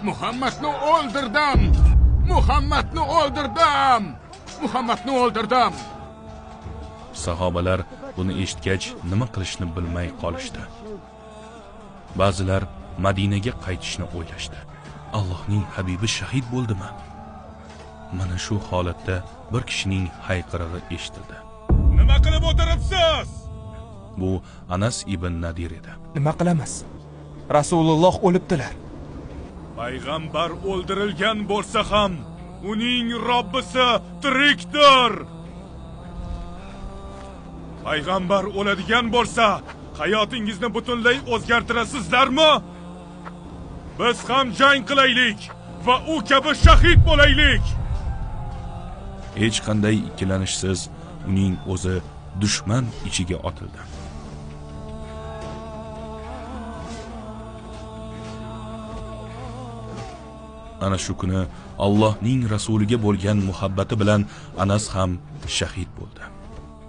Muhammadni o'ldirdim. Muhammadni o'ldirdim. Muhammadni o'ldirdim. Sahobalar buni eshitgach nima qilishni bilmay qolishdi. Ba'zilar Madinaga qaytishni o'ylashdi. Allohning habibi shahid bo'ldimi? Mana shu holatda bir kishining hayqirig'i eshitildi. Nima qilib o'tiribsiz? Bu Anas ibn Nadir edi. Nima qilamiz? Rasululloh o'libdilar. Payg'ambar o'ldirilgan bo'lsa ham, uning Robbisi tirikdir. Payg'ambar o'ladigan bo'lsa, hayotingizni butunlay o'zgartirasizlarmi? Biz ham jang qilaylik va u kabi shahid bo'laylik. Hech qanday ikkilanishsiz uning o'zi dushman ichiga otildi. Ana shu kuni Allohning rasuliga bo'lgan muhabbati bilan Anas ham shahid bo'ldi.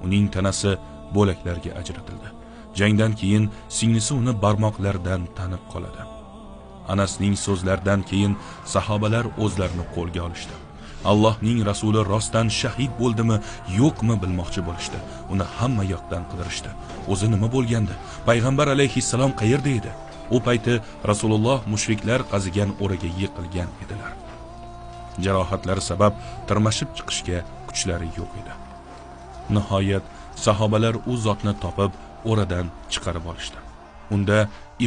Uning tanasi bo'laklarga ajratildi. Jangdan keyin singlisi uni barmoqlaridan tanib qoladi. Anasning so'zlaridan keyin sahobalar o'zlarini qo'lga olishdi. Allohning rasuli rostdan shahid bo'ldimi, yo'qmi bilmoqchi bo'lishdi. Uni hamma yoqdan qidirishdi. O'zi nima bo'lgandi? Payg'ambar alayhissalom qayerda edi? U payti Rasululloh mushriklar qazigan o'raga yiqilgan edilar. Jarohatlari sabab tirmashib chiqishga kuchlari yo'q edi. Nihoyat sahobalar u zotni topib o'radan chiqarib olishdi. Unda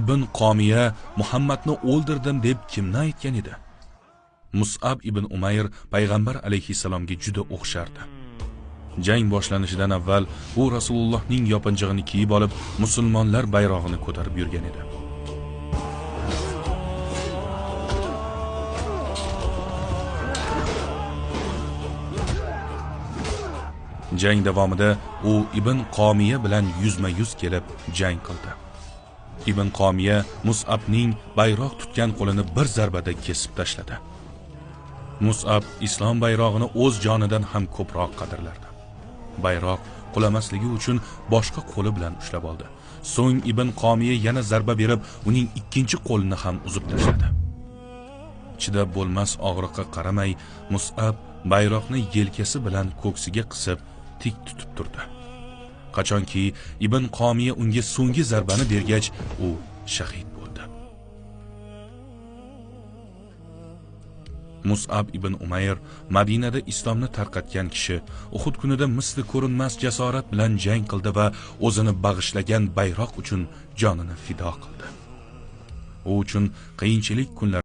Ibn Qomiya Muhammadni o'ldirdim deb kimni aytgan edi? Mus'ab ibn Umayr payg'ambar alayhissalomga juda o'xshardi. Jang boshlanishidan avval u Rasulullohning yopinchig'ini kiyib olib, musulmonlar bayrog'ini ko'tarib yurgan edi. Jang davomida u Ibn Qomiya bilan yuzma-yuz kelib jang qildi. Ibn Qomiya Mus'abning bayroq tutgan qo'lini bir zarbada kesib tashladi. Mus'ab islom bayrog'ini o'z jonidan ham ko'proq qadrlardi. Bayroq qulamasligi uchun boshqa qo'li bilan ushlab oldi. So'ng Ibn Qomiya yana zarba berib, uning ikkinchi qo'lini ham uzib tashladi. Chidab bo'lmas og'riqqa qaramay, Mus'ab bayroqni yelkasi bilan ko'ksiga qisib tik tutib turdi. Qachonki Ibn Qomiya unga so'nggi zarbani bergach, u shahid bo'ldi. Mus'ab ibn Umayr Madinada islomni tarqatgan kishi, Uhud kunida misli ko'rinmas jasorat bilan jang qildi va o'zini bag'ishlagan bayroq uchun jonini fido qildi. U uchun qiyinchilik kunlar